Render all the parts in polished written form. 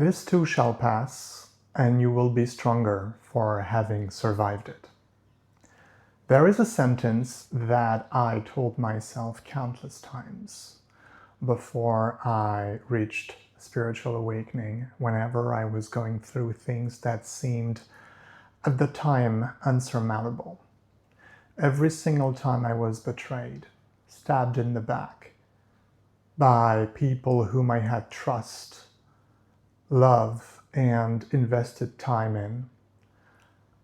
This too shall pass, and you will be stronger for having survived it. There is a sentence that I told myself countless times before I reached spiritual awakening, whenever I was going through things that seemed at the time unsurmountable. Every single time I was betrayed, stabbed in the back by people whom I had trust, love, and invested time in,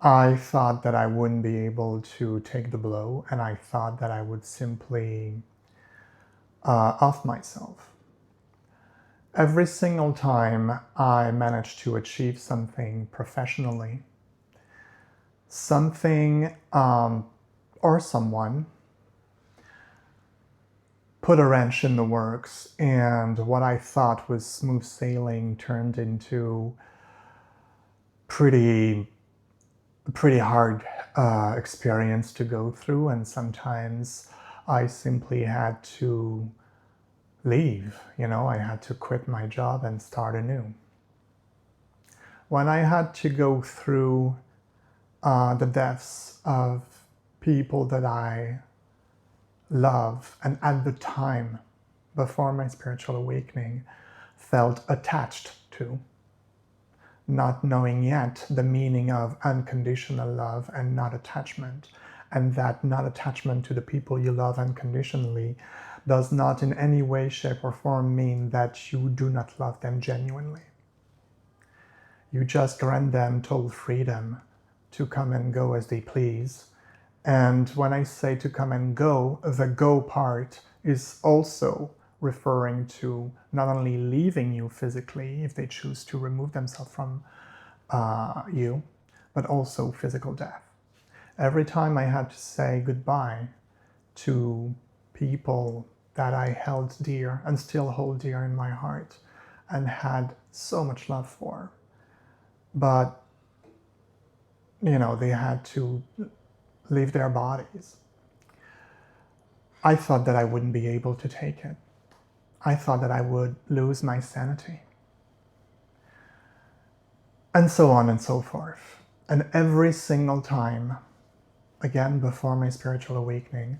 I thought that I wouldn't be able to take the blow, and I thought that I would simply off myself. Every single time I managed to achieve something professionally, something or someone put a wrench in the works, and what I thought was smooth sailing turned into pretty hard experience to go through, and sometimes I simply had to leave. I had to quit my job and start anew. When I had to go through the deaths of people that I love, and at the time, before my spiritual awakening, felt attached to, not knowing yet the meaning of unconditional love and not attachment, and that not attachment to the people you love unconditionally does not in any way, shape, or form mean that you do not love them genuinely. You just grant them total freedom to come and go as they please. And when I say to come and go, the go part is also referring to not only leaving you physically if they choose to remove themselves from you, but also physical death. Every time I had to say goodbye to people that I held dear and still hold dear in my heart and had so much love for, but they had to leave their bodies, I thought that I wouldn't be able to take it. I thought that I would lose my sanity. And so on and so forth. And every single time, again, before my spiritual awakening,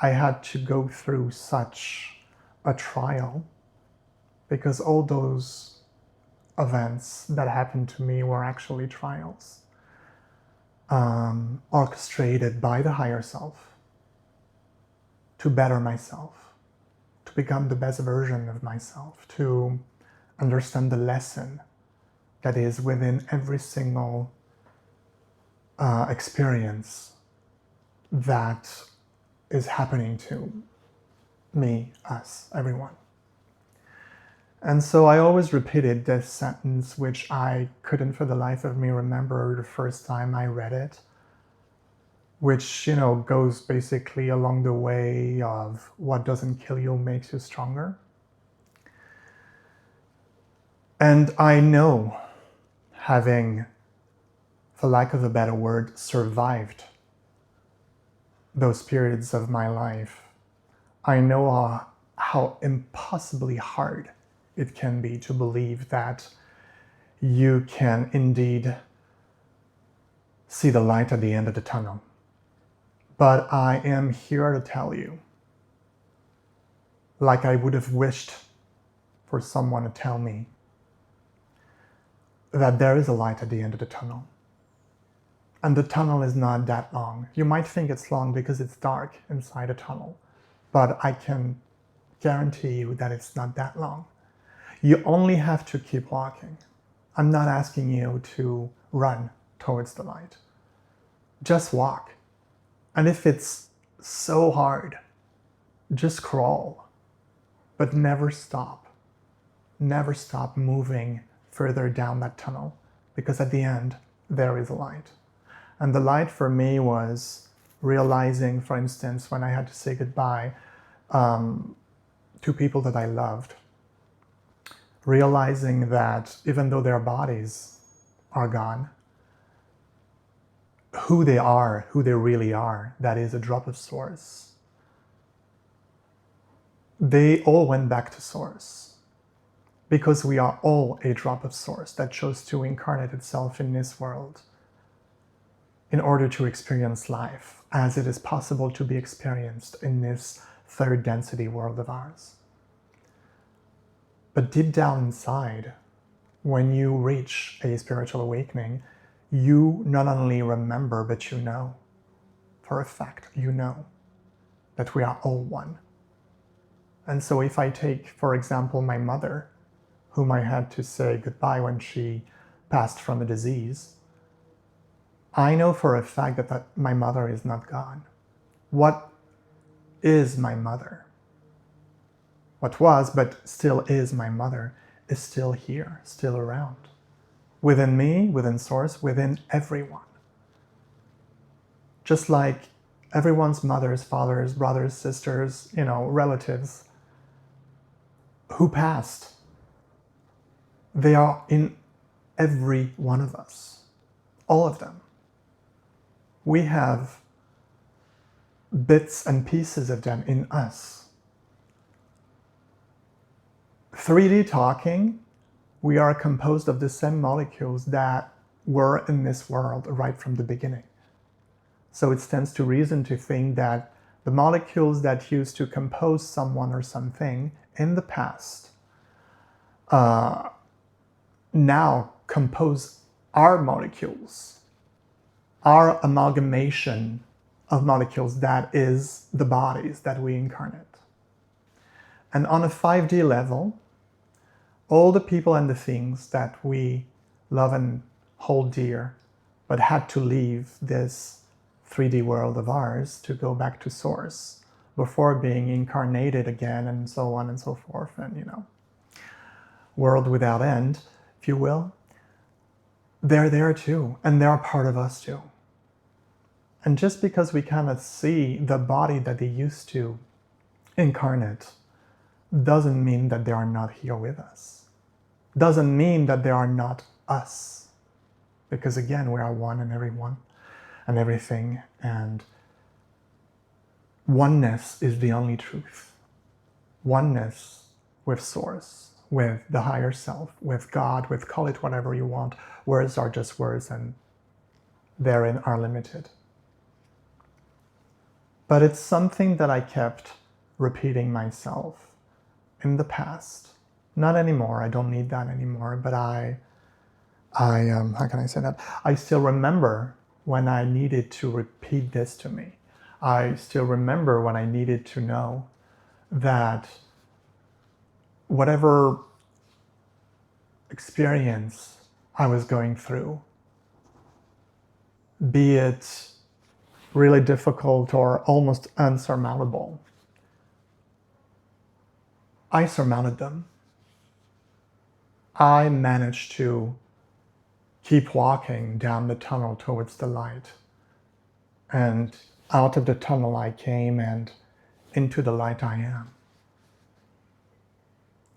I had to go through such a trial, because all those events that happened to me were actually trials, orchestrated by the higher self to better myself, to become the best version of myself, to understand the lesson that is within every single experience that is happening to me, us, everyone. And so I always repeated this sentence, which I couldn't for the life of me remember the first time I read it, which, goes basically along the way of what doesn't kill you makes you stronger. And I know, having, for lack of a better word, survived those periods of my life, I know how impossibly hard it can be to believe that you can indeed see the light at the end of the tunnel. But I am here to tell you, like I would have wished for someone to tell me, that there is a light at the end of the tunnel. And the tunnel is not that long. You might think it's long because it's dark inside a tunnel, but I can guarantee you that it's not that long. You only have to keep walking. I'm not asking you to run towards the light. Just walk. And if it's so hard, just crawl, but never stop. Never stop moving further down that tunnel, because at the end, there is a light. And the light for me was realizing, for instance, when I had to say goodbye to people that I loved, realizing that even though their bodies are gone, who they are, who they really are, that is a drop of source. They all went back to source. because we are all a drop of source that chose to incarnate itself in this world in order to experience life as it is possible to be experienced in this third density world of ours. But deep down inside, when you reach a spiritual awakening, you not only remember, but you know, for a fact, you know that we are all one. And so if I take, for example, my mother, whom I had to say goodbye when she passed from a disease, I know for a fact that my mother is not gone. What is my mother? What was, but still is my mother, is still here, still around. Within me, within Source, within everyone. Just like everyone's mothers, fathers, brothers, sisters, relatives who passed, they are in every one of us, all of them. We have bits and pieces of them in us. 3D talking, we are composed of the same molecules that were in this world right from the beginning. So it stands to reason to think that the molecules that used to compose someone or something in the past now compose our molecules, our amalgamation of molecules that is the bodies that we incarnate. And on a 5D level, all the people and the things that we love and hold dear, but had to leave this 3D world of ours to go back to Source before being incarnated again, and so on and so forth, and world without end, if you will, they're there too, and they're part of us too. And just because we cannot see the body that they used to incarnate doesn't mean that they are not here with us. Doesn't mean that they are not us. Because again, we are one and everyone and everything, and oneness is the only truth. Oneness with Source, with the higher self, with God, with call it whatever you want. Words are just words, and therein are limited. But it's something that I kept repeating myself in the past. Not anymore, I don't need that anymore, but I how can I say that? I still remember when I needed to repeat this to me. I still remember when I needed to know that whatever experience I was going through, be it really difficult or almost unsurmountable, I surmounted them. I managed to keep walking down the tunnel towards the light. And out of the tunnel I came, and into the light I am.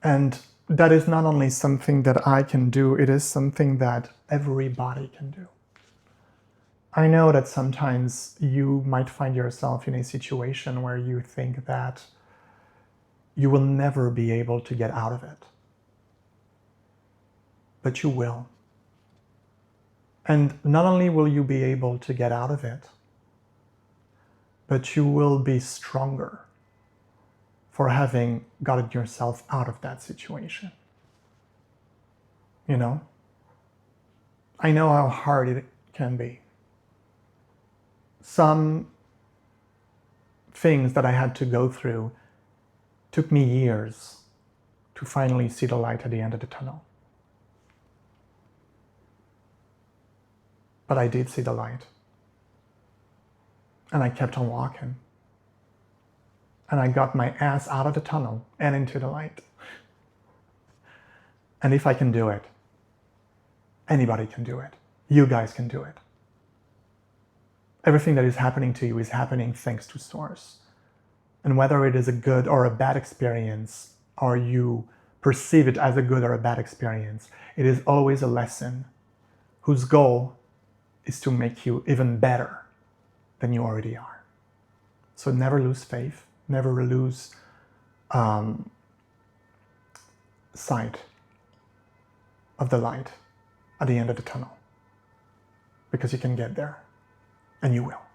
And that is not only something that I can do, it is something that everybody can do. I know that sometimes you might find yourself in a situation where you think that you will never be able to get out of it. But you will. And not only will you be able to get out of it, but you will be stronger for having gotten yourself out of that situation. I know how hard it can be. Some things that I had to go through took me years to finally see the light at the end of the tunnel. But I did see the light. And I kept on walking. And I got my ass out of the tunnel and into the light. And if I can do it, anybody can do it. You guys can do it. Everything that is happening to you is happening thanks to Source. And whether it is a good or a bad experience, or you perceive it as a good or a bad experience, it is always a lesson whose goal is to make you even better than you already are. So never lose faith, never lose sight of the light at the end of the tunnel, because you can get there, and you will.